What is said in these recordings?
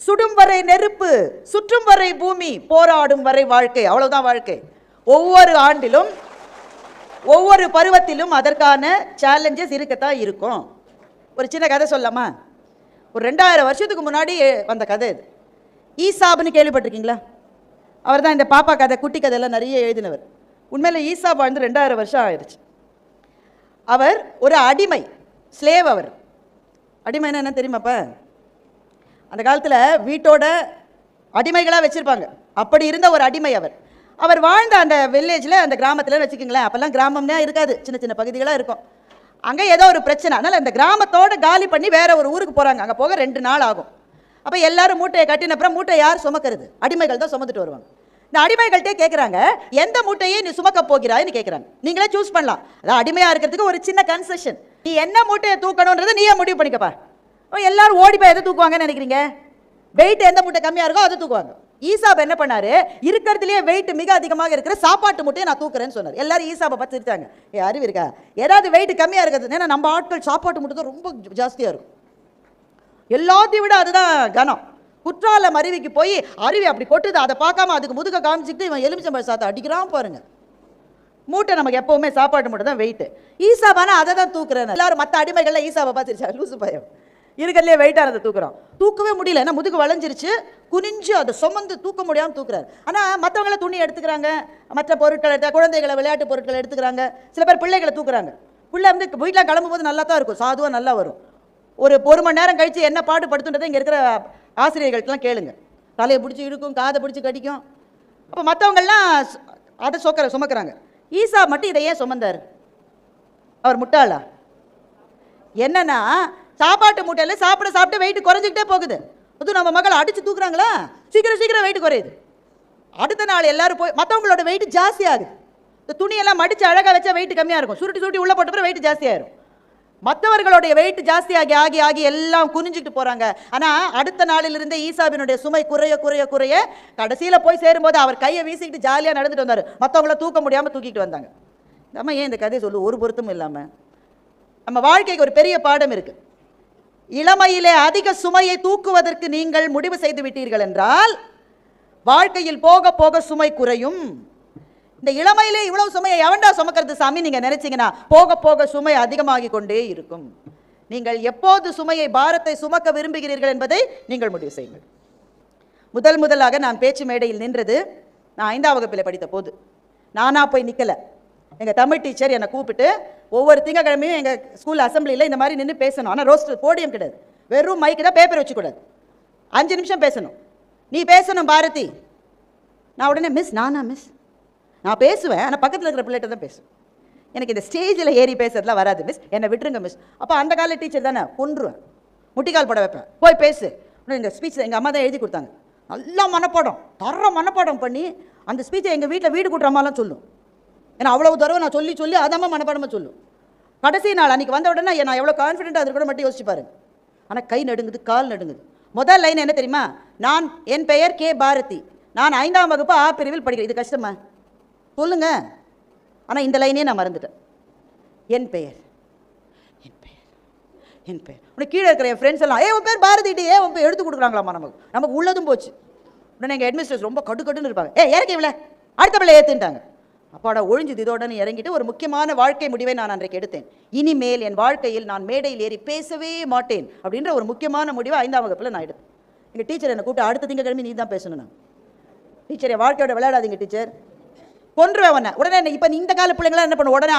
சுடும் வரை நெருப்பு, சுற்றும் வரை பூமி, போராடும் வரை வாழ்க்கை. அவ்வளவுதான் வாழ்க்கை. ஒவ்வொரு ஆண்டிலும் ஒவ்வொரு பருவத்திலும் அதற்கான சேலஞ்சஸ் இருக்கத்தான் இருக்கும். ஒரு சின்ன கதை சொல்லலாமா? ஒரு 2000 வருஷத்துக்கு முன்னாடி வந்த கதை இது. ஈசாப்னு கேள்விப்பட்டிருக்கீங்களா? அவர் தான் இந்த பாப்பா கதை, குட்டி கதையெல்லாம் நிறைய எழுதினவர். உண்மையில ஈசாப் வாழ்ந்து 2000 வருஷம் ஆயிடுச்சு. அவர் ஒரு அடிமை, ஸ்லேவ். அவர் அடிமைன்னா என்ன தெரியுமாப்பா? அந்த காலத்தில் வீட்டோட அடிமைகளாக வச்சுருப்பாங்க. அப்படி இருந்த ஒரு அடிமை அவர். அவர் வாழ்ந்த அந்த வில்லேஜில், அந்த கிராமத்தில் வச்சுக்கோங்களேன். அப்போல்லாம் கிராமம்னா இருக்காது, சின்ன சின்ன பகுதிகளாக இருக்கும். அங்கே ஏதோ ஒரு பிரச்சனை, அதனால் அந்த கிராமத்தோடு காலி பண்ணி வேற ஒரு ஊருக்கு போகிறாங்க. அங்கே போக 2 நாள் ஆகும். அப்போ எல்லாரும் மூட்டையை கட்டின அப்புறம் மூட்டை யார் சுமக்கிறது? அடிமைகள் தான் சுமந்துட்டு வருவாங்க. இந்த அடிமைகள்கிட்டே கேட்குறாங்க, எந்த மூட்டையை நீ சுமக்க போகிறாய்னு கேட்குறாங்க. நீங்களே சூஸ் பண்ணலாம். அதான் அடிமையாக இருக்கிறதுக்கு ஒரு சின்ன கன்செஷன். நீ என்ன மூட்டையை தூக்கணுன்றதை நீயே முடிவு பண்ணிக்கப்பா. எல்லாரும் ஓடி போய் எதை தூக்குவாங்கன்னு நினைக்கிறீங்க? வெயிட் எந்த மூட்டை கம்மியாக இருக்கோ அதை தூக்குவாங்க. ஈசாப் என்ன பண்ணாரு? இருக்கிறதுலேயே வெயிட் மிக அதிகமாக இருக்கிற சாப்பாட்டு மூட்டையை நான் தூக்குறேன்னு சொன்னார். எல்லாரும் ஈசாப்பை பார்த்து சிரிச்சாங்க. அறிவு இருக்கா? ஏதாவது வெயிட் கம்மியாக இருக்கிறது? ஏன்னா நம்ம ஆட்கள் சாப்பாட்டு மூட்டை தான் ரொம்ப ஜாஸ்தியாக இருக்கும். எல்லாத்தையும் விட அதுதான் கனம். குற்றாலம் அருவிக்கு போய் அருவி அப்படி கொட்டுது, அதை பார்க்காம அதுக்கு முதுக காமிச்சிட்டு இவன் எலுமிச்சம்பழ சாத்தை அடிக்கிறான் பாருங்க. மூட்டை நமக்கு எப்பவுமே சாப்பாட்டு மூட்டை தான் வெயிட். ஈசாபானா அதை தான் தூக்குறேன். எல்லாரும் மற்ற அடிமைகள்லாம் ஈசாவை பார்த்துருச்சாங்க. லூசு பயம், இருக்கிறதுலே வெயிட்டானதை தூக்குறோம். தூக்கவே முடியல, ஏன்னா முதுகு வளைஞ்சிருச்சு. குனிஞ்சு அதை சுமந்து தூக்க முடியாமல் தூக்குறாரு. ஆனால் மற்றவங்கள துணி எடுத்துக்கிறாங்க, மற்ற பொருட்களை எடுத்து, குழந்தைகளை விளையாட்டு பொருட்களை எடுத்துக்கிறாங்க. சில பேர் பிள்ளைகளை தூக்குறாங்க. பிள்ளை வந்து வீட்டில் கிளம்பும்போது நல்லா தான் இருக்கும், சாதுவாக நல்லா வரும். ஒரு மணி நேரம் கழித்து என்ன பாடுபடுத்துன்றதை இங்கே இருக்கிற ஆசிரியர்கள்ட்டெலாம் கேளுங்க. தலையை பிடிச்சி இழுக்கும், காதை பிடிச்சி கடிக்கும். அப்போ மற்றவங்கள்லாம் அதை சுமக்கிறாங்க. ஈசா மட்டும் இதை ஏன் சுமந்தார்? அவர் முட்டாளா? என்னன்னா, சாப்பாட்டு மூட்டையில் சாப்பிட்டு வெயிட் குறைஞ்சிக்கிட்டே போகுது. அதுவும் நம்ம மக்களை அடித்து தூக்குறாங்களா, சீக்கிரம் வெயிட் குறையுது. அடுத்த நாள் எல்லாரும் போய் மற்றவங்களோட வெயிட் ஜாஸ்தி ஆகுது. இந்த துணியெல்லாம் மடித்து அழகாக வச்சா வெயிட் கம்மியாக இருக்கும். சுருட்டி உள்ளே போட்ட பிறகு வெயிட் ஜாஸ்தியாகிடும். மற்றவர்களுடைய வெயிட் ஜாஸ்தி ஆகி எல்லாம் குனிஞ்சிக்கிட்டு போகிறாங்க. ஆனால் அடுத்த நாளிலிருந்து ஈசாபினுடைய சுமை குறைய கடைசியில் போய் சேரும்போது அவர் கையை வீசிக்கிட்டு ஜாலியாக நடந்துட்டு வந்தார். மற்றவங்கள தூக்க முடியாமல் தூக்கிட்டு வந்தாங்க. நம்ம ஏன் இந்த கதையை சொல்லு? ஒரு பொருத்தமும் இல்லாமல் நம்ம வாழ்க்கைக்கு ஒரு பெரிய பாடம் இருக்குது. இளமையிலே அதிக சுமையை தூக்குவதற்கு நீங்கள் முடிவு செய்து விட்டீர்கள் என்றால் வாழ்க்கையில் போக போக சுமை குறையும். இந்த இளமையிலே இவ்வளவு சுமையை எவன்டா சுமக்கிறது சாமி நீங்க நினைச்சீங்கன்னா போக போக சுமை அதிகமாகி கொண்டே இருக்கும். நீங்கள் எப்போது சுமையை, பாரத்தை சுமக்க விரும்புகிறீர்கள் என்பதை நீங்கள் முடிவு செய்யுங்கள். முதலாக நான் பேச்சு மேடையில் நின்றது நான் 5ஆம் வகுப்பில் படித்த போது. நானா போய் நிற்கல. எங்கள் தமிழ் டீச்சர் என்னை கூப்பிட்டு ஒவ்வொரு திங்கக்கிழமையும் எங்கள் ஸ்கூல் அசம்பிளியில் இந்த மாதிரி நின்று பேசணும். ஆனால் ரோஸ்டர் போடியம் கிடையாது, வெறும் மைக்கு தான், பேப்பர் வச்சுக்கூடாது. 5 நிமிஷம் பேசணும். நீ பேசணும் பாரதி. நான் உடனே நானா மிஸ் நான் பேசுவேன், ஆனால் பக்கத்தில் இருக்கிற பிள்ளைகிட்ட தான் பேசுவேன். எனக்கு இந்த ஸ்டேஜில் ஏறி பேசுறதுலாம் வராது மிஸ், என்னை விட்டுருங்க மிஸ். அப்போ அந்த கால டீச்சர் தானே, கொன்றுவேன், முட்டிக்கால் போட வைப்பேன், போய் பேசு. இந்த ஸ்பீச் எங்கள் அம்மா தான் எழுதி கொடுத்தாங்க. நல்லா மனப்பாடம் பண்ணி அந்த ஸ்பீச்சை எங்கள் வீட்டில் வீடு கூட்டுற அம்மாலாம் சொல்லும். ஏன்னா அவ்வளவு தடவை நான் சொல்லி அதம்மா மனப்பாடமாக சொல்லும். கடைசி நாள் அன்றைக்கி வந்த உடனே நான் எவ்வளோ கான்ஃபிடென்ட்டாக அது கூட மட்டும் யோசிச்சு பாருங்க. ஆனால் கை நடுங்குது, கால் நடுங்குது. முதல் லைன் என்ன தெரியுமா? என் பெயர் கே பாரதி, நான் 5ஆம் வகுப்பு ஆ பிரிவில் படிக்கிறேன். இது கஷ்டமா சொல்லுங்க? ஆனால் இந்த லைனே நான் மறந்துட்டேன். என் பெயர் உனக்கு கீழே இருக்கிற என் ஃப்ரெண்ட்ஸ் எல்லாம் உன் பேர் பாரதிட்டு உன் பேர் எடுத்து கொடுக்குறாங்களாமா. நமக்கு உள்ளதும் போச்சு. உடனே எங்கள் ஹெட்மிஸ்டர்ஸ் ரொம்ப கடுன்னு இருப்பாங்க. இறக்கி இவ்வளோ அடுத்த பிள்ளை ஏற்றுட்டாங்க. அப்பாடா ஒழிஞ்சுது. இதோட இறங்கிட்டு ஒரு முக்கியமான வாழ்க்கை முடிவை நான் அன்றைக்கு எடுத்தேன். இனிமேல் என் வாழ்க்கையில் நான் மேடையில் ஏறி பேசவே மாட்டேன் அப்படின்ற ஒரு முக்கியமான முடிவை 5ஆம் வகுப்பில் நான் எடுத்தேன். எங்கள் டீச்சர் என்னை கூப்பிட்டு அடுத்த திங்கக்கிழமை நீ தான் பேசணும். நான் டீச்சர் என் வாழ்க்கையோட விளையாடாதீங்க டீச்சர், கொன்றுவேன். உடனே இப்போ இந்த கால பிள்ளைங்களாம் என்ன பண்ணுவோம்? உடனே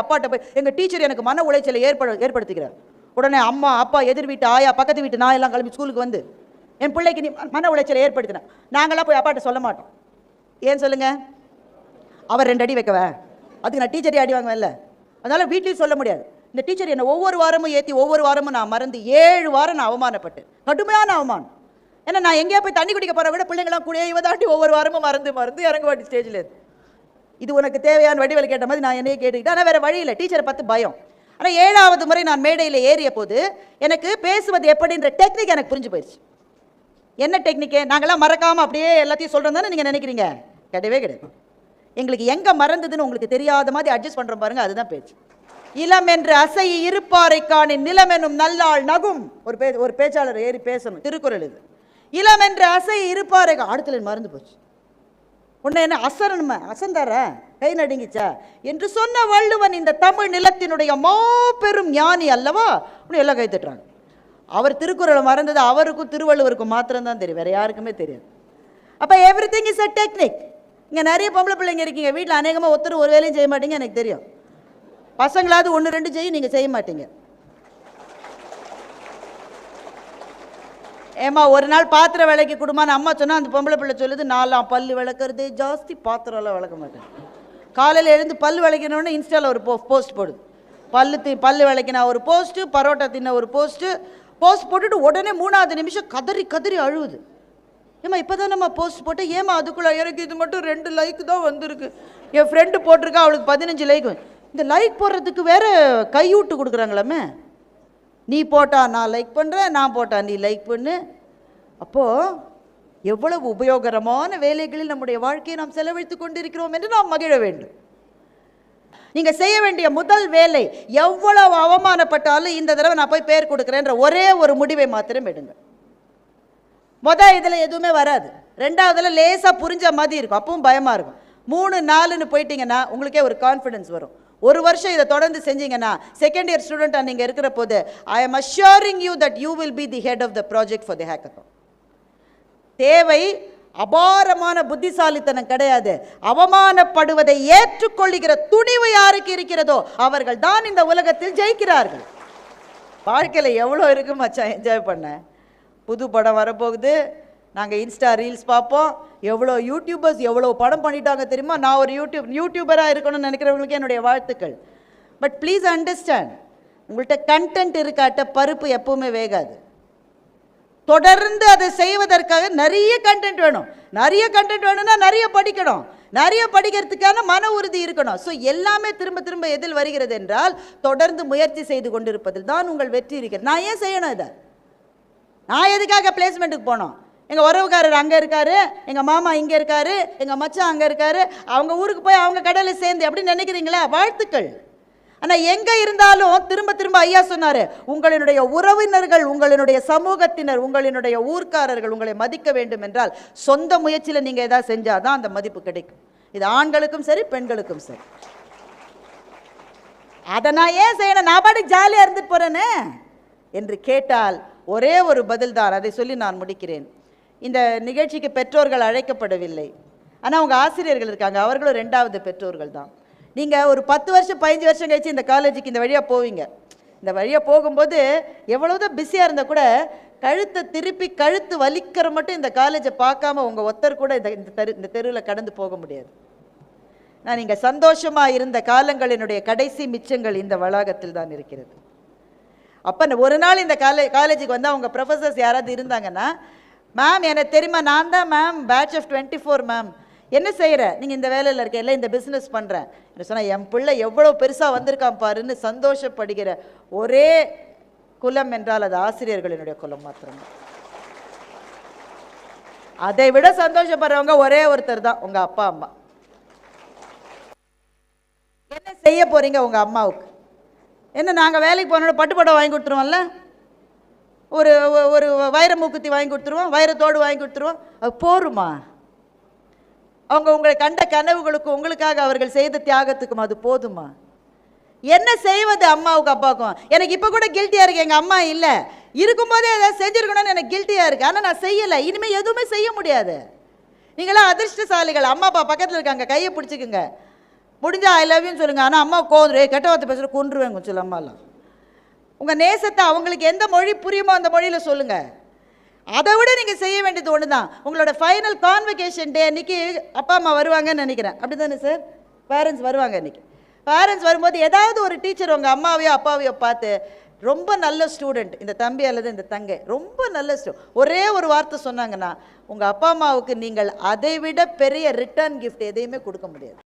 அப்பாட்ட போய் எங்கள் டீச்சர் எனக்கு மன உளைச்சலை ஏற்படுத்திக்கிறார். உடனே அம்மா அப்பா எதிர் வீட்டு ஆயா பக்கத்து வீட்டு நான் எல்லாம் கிளம்பி ஸ்கூலுக்கு வந்து என் பிள்ளைக்கு நீ மன உளைச்சலை ஏற்படுத்தினேன். நாங்களாம் போய் அப்பாட்ட சொல்ல மாட்டோம். ஏன் சொல்லுங்க? அவர் 2 அடி வைக்கவா? அதுக்கு நான் டீச்சரே அடி வாங்குவேன் இல்லை. அதனால் வீட்லேயும் சொல்ல முடியாது. இந்த டீச்சர் என்னை ஒவ்வொரு வாரமும் ஏற்றி ஒவ்வொரு வாரமும் நான் மறந்து 7 வாரம் நான் அவமானப்பட்டேன். கடுமையான அவமானம். ஏன்னா நான் எங்கேயா போய் தண்ணி குடிக்க போகிற விட பிள்ளைங்களாம் கூட இவதாட்டி ஒவ்வொரு வாரமும் மறந்து இறங்குவாட்டி ஸ்டேஜில். இது உனக்கு தேவையான வடிவேல் கேட்ட மாதிரி நான் என்னையே கேட்டுக்கிட்டேன். ஆனால் வேறு வழி இல்லை, டீச்சரை பார்த்து பயம். ஆனால் 7ஆவது முறை நான் மேடையில் ஏறிய போது எனக்கு பேசுவது எப்படின்ற டெக்னிக் எனக்கு புரிஞ்சு போயிடுச்சு. என்ன டெக்னிக்கு? நாங்களாம் மறக்காமல் அப்படியே எல்லாத்தையும் சொல்கிறோம் தானே நீங்கள் நினைக்கிறீங்க? கிடையாது. எங்களுக்கு எங்கே மறந்ததுன்னு உங்களுக்கு தெரியாத மாதிரி அட்ஜஸ்ட் பண்ணுறோம் பாருங்கள், அதுதான் பேச்சு. இளம் என்று அசை இருப்பாரை காணி நிலம் எனும் நல்லாள் நகும். ஒரு பேச்சாளர் ஏறி பேசணும். திருக்குறள் இது. இளம் என்ற அசை இருப்பாருங்க. அடுத்த மறந்து போச்சு. உன்னை என்ன அசரணுமா, அசந்தார கை நடுங்கிச்சா என்று சொன்ன வள்ளுவன் இந்த தமிழ் நிலத்தினுடைய மாபெரும் ஞானி அல்லவா? உன்னை எல்லாம் கை தட்டுறாங்க. அவர் திருக்குறளை மறந்தது அவருக்கும் திருவள்ளுவருக்கும் மாத்திரம்தான் தெரியும், வேற யாருக்குமே தெரியாது. அப்போ every thing is a technique. இங்கே நிறைய பொம்பளை பிள்ளைங்க இருக்கீங்க, வீட்டில் அநேகமாக ஒருத்தர் ஒரு வேலையும் செய்ய மாட்டீங்க, எனக்கு தெரியும். பசங்களாவது 1-2 செய்யும், நீங்கள் செய்ய மாட்டீங்க. ஏம்மா ஒரு நாள் பாத்திரம் விளக்கி கொடுமான்னு அம்மா சொன்னால் அந்த பொம்பளை பிள்ளை சொல்லுது, நாலாம் பல்லு விளக்குறது ஜாஸ்தி, பாத்திரம்லாம் விளக்க மாட்டேன். காலையில் எழுந்து பல்லு விளக்கணுன்னு இன்ஸ்டாவில் ஒரு போஸ்ட் போடுது. பல்லு விளக்கினா ஒரு போஸ்ட்டு, பரோட்டா தின்ன ஒரு போஸ்ட்டு போட்டுட்டு உடனே 3வது நிமிஷம் கதறி கதறி அழுவுது. ஏம்மா இப்போ தான் நம்ம போஸ்ட் போட்டு, ஏமா அதுக்குள்ளே எனக்கு இது மட்டும் 2 லைக் தான் வந்திருக்கு, என் ஃப்ரெண்டு போட்டிருக்கா அவளுக்கு 15 லைக். இந்த லைக் போடுறதுக்கு வேற கையூட்டு கொடுக்குறாங்களாமே. நீ போட்டா நான் லைக் பண்ணுறேன், நான் போட்டா நீ லைக் பண்ணு. அப்போது எவ்வளவு உபயோகரமான வேலைகளில் நம்முடைய வாழ்க்கையை நாம் செலவழித்து கொண்டிருக்கிறோம் என்று நாம் மகிழ வேண்டும். நீங்கள் செய்ய வேண்டிய முதல் வேலை, எவ்வளவு அவமானப்பட்டாலும் இந்த தடவை நான் போய் பேர் கொடுக்குறேன்ற ஒரே ஒரு முடிவை மாத்திரம் எடுங்க. இதில் எதுவுமே வராது. 2வதுல லேசாக புரிஞ்ச மாதிரி இருக்கும், அப்பவும் பயமாக இருக்கும். 3-4ன்னு போயிட்டீங்கன்னா உங்களுக்கே ஒரு கான்ஃபிடன்ஸ் வரும். 1 வருஷம் இதை தொடர்ந்து செஞ்சீங்கன்னா செகண்ட் இயர் ஸ்டூடெண்ட்டாக நீங்கள் இருக்கிற போது I am assuring you that you will be the head of the project for the hackathon. தேவை அபாரமான புத்திசாலித்தனம் கிடையாது, அவமானப்படுவதை ஏற்றுக்கொள்ளுகிற துணிவு யாருக்கு இருக்கிறதோ அவர்கள் தான் இந்த உலகத்தில் ஜெயிக்கிறார்கள். வாழ்க்கையில் எவ்வளோ இருக்கு மச்சான் என்ஜாய் பண்ண. புது படம் வரப்போகுது, நாங்கள் இன்ஸ்டா ரீல்ஸ் பார்ப்போம். எவ்வளோ யூடியூபர்ஸ் எவ்வளோ படம் பண்ணிட்டாங்க தெரியுமா? நான் ஒரு யூடியூபராக இருக்கணும்னு நினைக்கிறவங்களுக்கு என்னுடைய வாழ்த்துக்கள். பட் ப்ளீஸ் அண்டர்ஸ்டாண்ட், உங்கள்கிட்ட கண்டென்ட் இருக்காட்ட பருப்பு எப்பவுமே வேகாது. தொடர்ந்து அதை செய்வதற்காக நிறைய கண்டென்ட் வேணும். நிறைய கண்டென்ட் வேணும்னா நிறைய படிக்கணும், நிறைய படிக்கிறதுக்கான மன உறுதி இருக்கணும். ஸோ எல்லாமே திரும்ப திரும்ப எதில் வருகிறது என்றால் தொடர்ந்து முயற்சி செய்து கொண்டிருப்பதில் தான் உங்கள் வெற்றி இருக்கிறது. நான் ஏன் செய்யணும் இதை? நான் எதுக்காக பிளேஸ்மெண்ட்டுக்கு போனோம்? எங்கள் உறவுக்காரர் அங்கே இருக்காரு, எங்கள் மாமா இங்கே இருக்காரு, எங்கள் மச்சான் அங்கே இருக்காரு, அவங்க ஊருக்கு போய் அவங்க கடையில் சேர்ந்து அப்படின்னு நினைக்கிறீங்களா? வாழ்த்துக்கள். ஆனால் எங்கே இருந்தாலும் திரும்ப திரும்ப ஐயா சொன்னார், உங்களுடைய உறவினர்கள், உங்களுடைய சமூகத்தினர், உங்களுடைய ஊர்க்காரர்கள் உங்களை மதிக்க வேண்டும் என்றால் சொந்த முயற்சியில் நீங்கள் எதாவது செஞ்சால் தான் அந்த மதிப்பு கிடைக்கும். இது ஆண்களுக்கும் சரி பெண்களுக்கும் சரி. அதை நான் ஏன் செய்யணும், நான் பாட்டுக்கு ஜாலியாக இருந்துட்டு போகிறேன்னு என்று கேட்டால் ஒரே ஒரு பதில் தான், அதை சொல்லி நான் முடிக்கிறேன். இந்த நிகழ்ச்சிக்கு பெற்றோர்கள் அழைக்கப்படவில்லை, ஆனால் அவங்க ஆசிரியர்கள் இருக்காங்க, அவர்களும் 2வது பெற்றோர்கள் தான். நீங்கள் ஒரு 10 வருஷம் 15 வருஷம் கழிச்சு இந்த காலேஜுக்கு இந்த வழியாக போவீங்க. இந்த வழியாக போகும்போது எவ்வளோதான் பிஸியாக இருந்தால் கூட கழுத்தை திருப்பி கழுத்து வலிக்கிற மட்டும் இந்த காலேஜை பார்க்காம உங்கள் ஒருத்தர் கூட இந்த தெருவில் கடந்து போக முடியாது. நான் நீங்கள் சந்தோஷமாக இருந்த காலங்களினுடைய கடைசி மிச்சங்கள் இந்த வளாகத்தில் தான் இருக்கிறது. அப்போ ஒரு நாள் இந்த காலேஜுக்கு வந்து அவங்க ப்ரொஃபஸர்ஸ் யாராவது இருந்தாங்கன்னா, மேம் எனக்கு தெரியுமா, நான் தான் மேம் பேட்ச் ஆஃப் 24 மேம், என்ன செய்கிற நீங்கள்? இந்த வேலையில் இருக்க, இல்லை இந்த பிஸ்னஸ் பண்ணுறேன் என்ன சொன்னால், என் பிள்ளை எவ்வளோ பெருசாக வந்திருக்கான் பாருன்னு சந்தோஷப்படுகிற ஒரே குலம் என்றால் அது ஆசிரியர்களினுடைய குலம் மாத்திரம்தான். அதை விட சந்தோஷப்படுறவங்க ஒரே ஒருத்தர் தான், உங்கள் அப்பா அம்மா. என்ன செய்ய போகிறீங்க உங்கள் அம்மாவுக்கு? என்ன நாங்கள் வேலைக்கு போனோட பட்டுப்படம் வாங்கி கொடுத்துருவோம்ல, ஒரு ஒரு வைர மூக்குத்தி வாங்கி கொடுத்துருவோம், வைரத்தோடு வாங்கி கொடுத்துருவோம், அது போருமா? அவங்க உங்களை கண்ட கனவுகளுக்கு உங்களுக்காக அவர்கள் செய்த தியாகத்துக்கும் அது போதுமா? என்ன செய்வது அம்மாவுக்கு அப்பாவுக்கும்? எனக்கு இப்போ கூட கில்ட்டியாக இருக்குது, எங்கள் அம்மா இல்லை, இருக்கும்போதே ஏதாவது செஞ்சுருக்கணும்னு எனக்கு கில்ட்டியாக இருக்குது, ஆனால் நான் செய்யலை, இனிமேல் எதுவுமே செய்ய முடியாது. நீங்களாம் அதிர்ஷ்டசாலிகள், அம்மா அப்பா பக்கத்தில் இருக்காங்க, கையை பிடிச்சிக்குங்க, முடிஞ்சால் ஐ லவ் யூன்னு சொல்லுங்கள். ஆனால் அம்மா கோந்துரு, கெட்ட வார்த்தை பேசுகிற கொன்றுவேங்க கொஞ்சம் அம்மாலாம். உங்கள் நேசத்தை அவங்களுக்கு எந்த மொழி புரியுமோ அந்த மொழியில் சொல்லுங்கள். அதை விட நீங்கள் செய்ய வேண்டியது ஒன்று தான், உங்களோட ஃபைனல் கான்வெகேஷன் டே அன்றைக்கி அப்பா அம்மா வருவாங்கன்னு நினைக்கிறேன், அப்படி தானே சார்? பேரண்ட்ஸ் வருவாங்க அன்றைக்கி. பேரண்ட்ஸ் வரும்போது ஏதாவது ஒரு டீச்சர் உங்கள் அம்மாவையோ அப்பாவையோ பார்த்து, ரொம்ப நல்ல ஸ்டூடெண்ட் இந்த தம்பி அல்லது இந்த தங்கை, ரொம்ப நல்ல ஒரே ஒரு வார்த்தை சொன்னாங்கன்னா உங்கள் அப்பா அம்மாவுக்கு நீங்கள் அதை விட பெரிய ரிட்டர்ன் கிஃப்ட் எதையுமே கொடுக்க முடியாது.